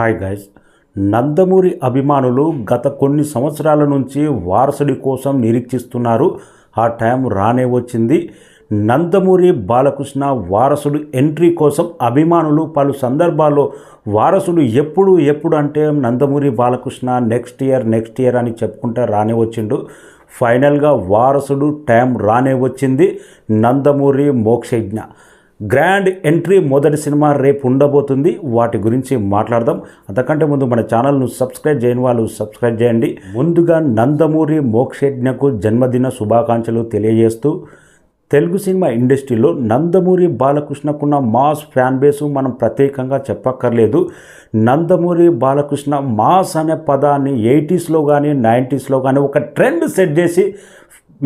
Hi guys. Nandamuri అభిమానులు గత కొన్ని సంవత్సరాల నుంచి వారసుడి కోసం నిరీక్షిస్తున్నారు. ఆ టైం రానే వచ్చింది. నందమూరి బాలకృష్ణ వారసుడు ఎంట్రీ కోసం అభిమానులు పలు సందర్భాల్లో వారసుడు ఎప్పుడు అంటే నందమూరి బాలకృష్ణ నెక్స్ట్ ఇయర్ అని చెప్పుకుంటే రానే వచ్చిండు. ఫైనల్గా వారసుడు టైం రానే వచ్చింది. నందమూరి మోక్షజ్ఞ గ్రాండ్ ఎంట్రీ మొదటి సినిమా రేపు ఉండబోతుంది. వాటి గురించి మాట్లాడదాం. అంతకంటే ముందు మన ఛానల్ను సబ్స్క్రైబ్ చేయని వాళ్ళు సబ్స్క్రైబ్ చేయండి. ముందుగా నందమూరి మోక్షజ్ఞకు జన్మదిన శుభాకాంక్షలు తెలియజేస్తూ తెలుగు సినిమా ఇండస్ట్రీలో నందమూరి బాలకృష్ణకున్న మాస్ ఫ్యాన్ బేసు మనం ప్రత్యేకంగా చెప్పక్కర్లేదు. నందమూరి బాలకృష్ణ మాస్ అనే పదాన్ని 80స్లో కానీ 90స్లో కానీ ఒక ట్రెండ్ సెట్ చేసి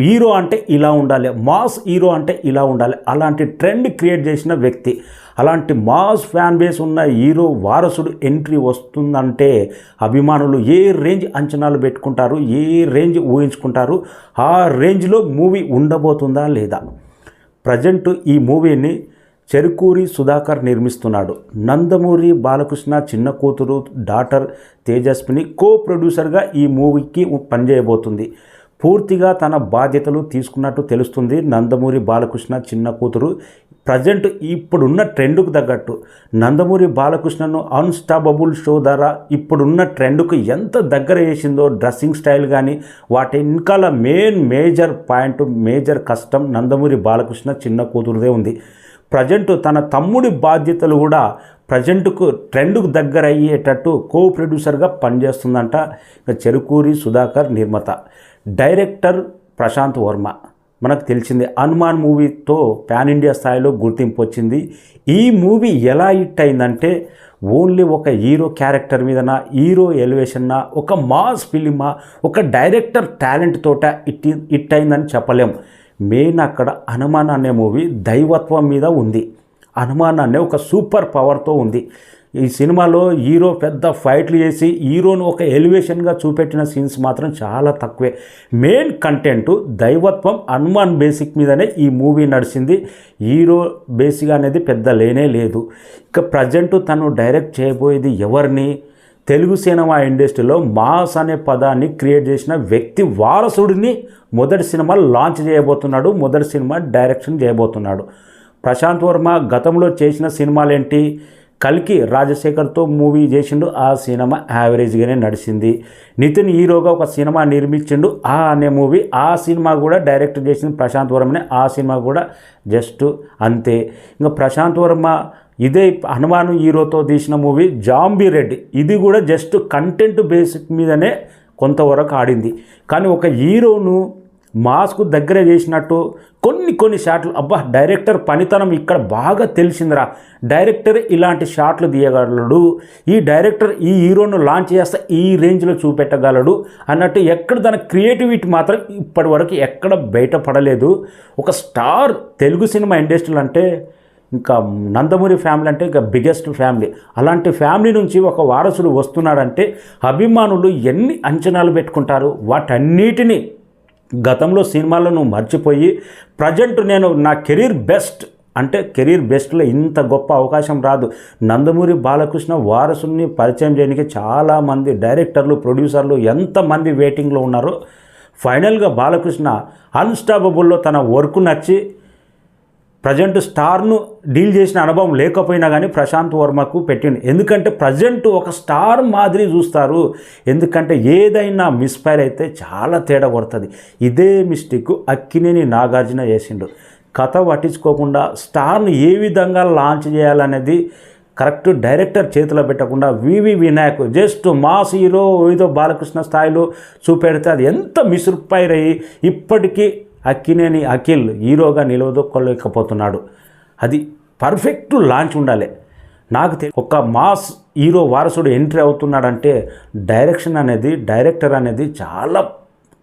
హీరో అంటే ఇలా ఉండాలి, మాస్ హీరో అంటే ఇలా ఉండాలి, అలాంటి ట్రెండ్ క్రియేట్ చేసిన వ్యక్తి. అలాంటి మాస్ ఫ్యాన్ బేస్ ఉన్న హీరో వారసుడు ఎంట్రీ వస్తుందంటే అభిమానులు ఏ రేంజ్ అంచనాలు పెట్టుకుంటారు, ఏ రేంజ్ ఊహించుకుంటారు, ఆ రేంజ్లో మూవీ ఉండబోతుందా లేదా. ప్రజెంట్ ఈ మూవీని చెరుకూరి సుధాకర్ నిర్మిస్తున్నాడు. నందమూరి బాలకృష్ణ చిన్న కూతురు డాటర్ తేజస్విని కో ప్రొడ్యూసర్గా ఈ మూవీకి పనిచేయబోతుంది. పూర్తిగా తన బాధ్యతలు తీసుకున్నట్టు తెలుస్తుంది. నందమూరి బాలకృష్ణ చిన్న కూతురు ప్రజెంట్ ఇప్పుడున్న ట్రెండ్కు తగ్గట్టు నందమూరి బాలకృష్ణను అన్స్టాపబుల్ షో ద్వారా ఇప్పుడున్న ట్రెండ్కు ఎంత దగ్గర చేసిందో డ్రెస్సింగ్ స్టైల్ కానీ వాటి వెనకాల మేజర్ కష్టం నందమూరి బాలకృష్ణ చిన్న కూతురుదే ఉంది. ప్రజెంట్ తన తమ్ముడి బాధ్యతలు కూడా ప్రజెంట్కు ట్రెండ్కు దగ్గర అయ్యేటట్టు కో ప్రొడ్యూసర్గా పనిచేస్తుందంట చెరుకూరి సుధాకర్ నిర్మాత. డైరెక్టర్ ప్రశాంత్ వర్మ. మనకు తెలిసింది హనుమాన్ మూవీతో పాన్ ఇండియా స్థాయిలో గుర్తింపు వచ్చింది. ఈ మూవీ ఎలా హిట్ అయిందంటే ఓన్లీ ఒక హీరో క్యారెక్టర్ మీదన, హీరో ఎలివేషన్న, ఒక మాస్ ఫిలిమా, ఒక డైరెక్టర్ టాలెంట్ తోట హిట్ అయిందని చెప్పలేం. మెయిన్ అక్కడ హనుమాన్ అనే మూవీ దైవత్వం మీద ఉంది. హనుమాన్ అనే ఒక సూపర్ పవర్తో ఉంది. ఈ సినిమాలో హీరో పెద్ద ఫైట్లు చేసి హీరోను ఒక ఎలివేషన్గా చూపెట్టిన సీన్స్ మాత్రం చాలా తక్కువే. మెయిన్ కంటెంట్ దైవత్వం హనుమాన్ బేసిక్ మీదనే ఈ మూవీ నడిచింది. హీరో బేసిక్ అనేది పెద్ద లేనే లేదు. ఇక ప్రజెంట్ తను డైరెక్ట్ చేయబోయేది ఎవరిని, తెలుగు సినిమా ఇండస్ట్రీలో మాస్ అనే పదాన్ని క్రియేట్ చేసిన వ్యక్తి వారసుడిని మొదటి సినిమా లాంచ్ చేయబోతున్నాడు. మొదటి సినిమా డైరెక్షన్ చేయబోతున్నాడు. ప్రశాంత్ వర్మ గతంలో చేసిన సినిమాలేంటి, కల్కి రాజశేఖర్తో మూవీ చేసిండు. ఆ సినిమా యావరేజ్గానే నడిచింది. నితిన్ హీరోగా ఒక సినిమా నిర్మించిండు అనే మూవీ. ఆ సినిమా కూడా డైరెక్ట్ చేసింది ప్రశాంత్ వర్మనే. ఆ సినిమా కూడా జస్ట్ అంతే. ఇంకా ప్రశాంత్ వర్మ ఇదే హనుమాన్ హీరోతో తీసిన మూవీ జాంబీ రెడ్డి, ఇది కూడా జస్ట్ కంటెంట్ బేసిక్ మీదనే కొంతవరకు ఆడింది. కానీ ఒక హీరోను మాస్కు దగ్గర చేసినట్టు కొన్ని షాట్లు అబ్బా డైరెక్టర్ పనితనం ఇక్కడ బాగా తెలిసిందిరా, డైరెక్టర్ ఇలాంటి షాట్లు తీయగలడు, ఈ డైరెక్టర్ ఈ హీరోను లాంచ్ చేస్తే ఈ రేంజ్లో చూపెట్టగలడు అన్నట్టు ఎక్కడ తన క్రియేటివిటీ మాత్రం ఇప్పటి వరకు ఎక్కడ బయటపడలేదు. ఒక స్టార్ తెలుగు సినిమా ఇండస్ట్రీలు అంటే ఇంకా నందమూరి ఫ్యామిలీ అంటే ఇంకా బిగ్గెస్ట్ ఫ్యామిలీ. అలాంటి ఫ్యామిలీ నుంచి ఒక వారసుడు వస్తున్నాడంటే అభిమానులు ఎన్ని అంచనాలు పెట్టుకుంటారు. వాటన్నిటినీ గతంలో సినిమాలను మర్చిపోయి ప్రజెంట్ నేను నా కెరీర్ బెస్ట్లో ఇంత గొప్ప అవకాశం రాదు. నందమూరి బాలకృష్ణ వారసుని పరిచయం చేయడానికి చాలామంది డైరెక్టర్లు, ప్రొడ్యూసర్లు ఎంతమంది వెయిటింగ్లో ఉన్నారో ఫైనల్గా బాలకృష్ణ అన్స్టాపబుల్లో తన వర్క్ నచ్చి ప్రజెంట్ స్టార్ను డీల్ చేసిన అనుభవం లేకపోయినా కానీ ప్రశాంత్ వర్మకు పెట్టింది. ఎందుకంటే ప్రజెంట్ ఒక స్టార్ మాదిరి చూస్తారు. ఎందుకంటే ఏదైనా మిస్ఫైర్ అయితే చాలా తేడా కొడుతుంది. ఇదే మిస్టేక్ అక్కినేని నాగార్జున చేసిండు. కథ పట్టించుకోకుండా స్టార్ను ఏ విధంగా లాంచ్ చేయాలనేది కరెక్ట్ డైరెక్టర్ చేతిలో పెట్టకుండా వివి వినాయక్ జస్ట్ మాస్ హీరో ఏదో బాలకృష్ణ స్థాయిలో చూపెడితే అది ఎంత మిస్ఫైర్ అయ్యి ఇప్పటికీ అక్కినేని అఖిల్ హీరోగా నిలదొక్కలేకపోతున్నాడు. అది పర్ఫెక్ట్ లాంచ్ ఉండాలి. నాకు ఒక మాస్ హీరో వారసుడు ఎంట్రీ అవుతున్నాడంటే డైరెక్టర్ అనేది చాలా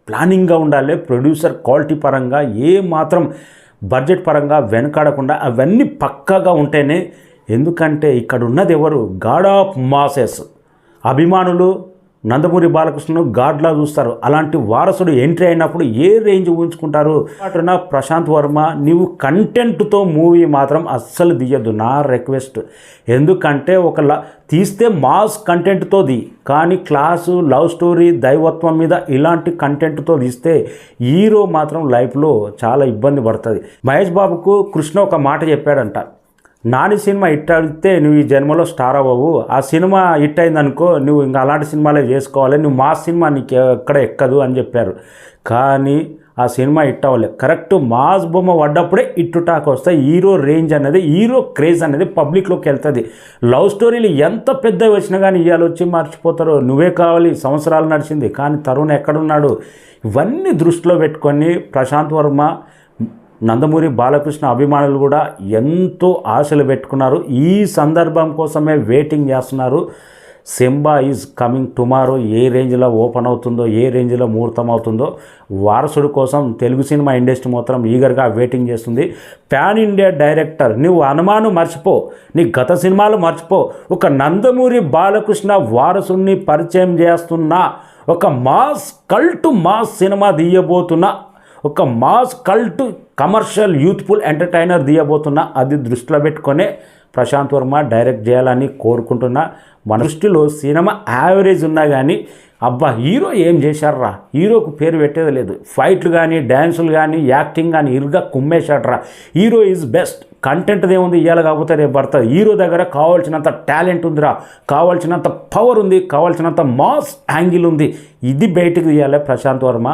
ప్లానింగ్గా ఉండాలి. ప్రొడ్యూసర్ క్వాలిటీ పరంగా ఏ మాత్రం బడ్జెట్ పరంగా వెనకాడకుండా అవన్నీ పక్కాగా ఉంటేనే. ఎందుకంటే ఇక్కడ ఉన్నది ఎవరు, గాడ్ ఆఫ్ మాసెస్ అభిమానులు, నందమూరి బాలకృష్ణను గాడ్లా చూస్తారు. అలాంటి వారసుడు ఎంట్రీ అయినప్పుడు ఏ రేంజ్ ఊహించుకుంటారు. అటున ప్రశాంత్ వర్మ, నీవు కంటెంట్తో మూవీ మాత్రం అస్సలు తీయద్దు, నా రిక్వెస్ట్. ఎందుకంటే తీస్తే మాస్ కంటెంట్తో కానీ క్లాసు, లవ్ స్టోరీ, దైవత్వం మీద ఇలాంటి కంటెంట్తో తీస్తే హీరో మాత్రం లైఫ్లో చాలా ఇబ్బంది పడుతుంది. మహేష్ బాబుకు కృష్ణ ఒక మాట చెప్పాడంట, నాని సినిమా హిట్ అయితే నువ్వు ఈ జన్మలో స్టార్ అవ్వవు, ఆ సినిమా హిట్ అయిందనుకో నువ్వు ఇంకా అలాంటి సినిమాలే చేసుకోవాలి, నువ్వు మాస్ సినిమా నీకు ఎక్కడ ఎక్కదు అని చెప్పారు. కానీ ఆ సినిమా హిట్ అవ్వలే. కరెక్ట్ మాస్ బొమ్మ పడ్డప్పుడే టాక్ వస్తాయి. హీరో రేంజ్ అనేది, హీరో క్రేజ్ అనేది పబ్లిక్లోకి వెళ్తుంది. లవ్ స్టోరీలు ఎంత పెద్దవి వచ్చినా కానీ ఇవాళ వచ్చి మర్చిపోతారు. నువ్వే కావాలి, సంవత్సరాలు నడిచింది కానీ తరుణ్ ఎక్కడున్నాడు. ఇవన్నీ దృష్టిలో పెట్టుకొని ప్రశాంత్ వర్మ, నందమూరి బాలకృష్ణ అభిమానులు కూడా ఎంతో ఆశలు పెట్టుకున్నారు. ఈ సందర్భం కోసమే వెయిటింగ్ చేస్తున్నారు. సింబా ఈజ్ కమింగ్ టుమారో ఏ రేంజ్లో ఓపెన్ అవుతుందో, ఏ రేంజ్లో ముహూర్తం అవుతుందో, వారసుడు కోసం తెలుగు సినిమా ఇండస్ట్రీ మాత్రం ఈగర్గా వెయిటింగ్ చేస్తుంది. పాన్ ఇండియా డైరెక్టర్, నువ్వు అనుమానం మర్చిపో, నీ గత సినిమాలు మర్చిపో, ఒక నందమూరి బాలకృష్ణ వారసుడిని పరిచయం చేస్తున్నా, ఒక మాస్ కల్ట్ మాస్ సినిమా తీయబోతున్నా, ఒక mass cult commercial youthful entertainer తీయబోతున్నా, అది దృష్టిలో పెట్టుకొనే ప్రశాంత్ వర్మ డైరెక్ట్ చేయాలని కోరుకుంటున్నా. మన దృష్టిలో సినిమా యావరేజ్ ఉన్నా కానీ అబ్బా హీరో ఏం చేశారా, హీరోకు పేరు పెట్టేది లేదు. ఫైట్లు కానీ, డ్యాన్సులు కానీ, యాక్టింగ్ కానీ ఇరుగా కుమ్మేశాడ్రా. Hero is best. కంటెంట్దే ఉంది, ఇవాళ కాకపోతే రేపు పడుతుంది. హీరో దగ్గర కావాల్సినంత టాలెంట్ ఉందిరా, కావాల్సినంత పవర్ ఉంది, కావాల్సినంత మాస్ యాంగిల్ ఉంది. ఇది బయటికి తీయాలి ప్రశాంత్ వర్మ.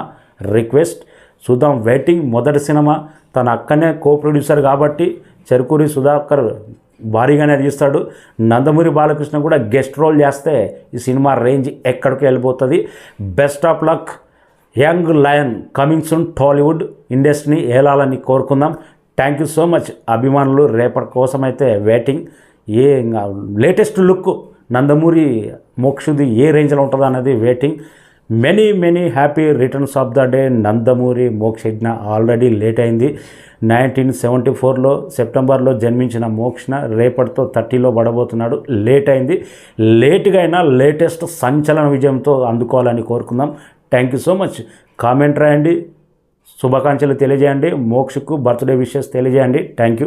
రిక్వెస్ట్, చూద్దాం. వెయిటింగ్. మొదటి సినిమా తన అక్కనే కో ప్రొడ్యూసర్ కాబట్టి చెరుకూరి సుధాకర్ భారీగానే తీస్తాడు. నందమూరి బాలకృష్ణ కూడా గెస్ట్ రోల్ చేస్తే ఈ సినిమా రేంజ్ ఎక్కడికి వెళ్ళిపోతుంది. Best of luck. Young lion coming soon. Tollywood ఇండస్ట్రీని ఏలాలని కోరుకుందాం. థ్యాంక్ యూ సో మచ్ అభిమానులు. రేపటి కోసం అయితే వెయిటింగ్. లేటెస్ట్ లుక్ నందమూరి మోక్షది ఏ రేంజ్లో ఉంటుందో అనేది waiting. Many happy returns of the day. Nandamuri Mokshagna already late అయింది. 1974లో సెప్టెంబర్లో జన్మించిన మోక్షణ రేపటితో 30లో పడబోతున్నాడు. లేట్ అయింది. లేట్గా అయినా లేటెస్ట్ సంచలన విజయంతో అందుకోవాలని కోరుకుందాం. Thank you so much. Comment రాయండి, శుభాకాంక్షలు తెలియజేయండి, మోక్షకు బర్త్డే విషెస్ తెలియజేయండి. Thank you.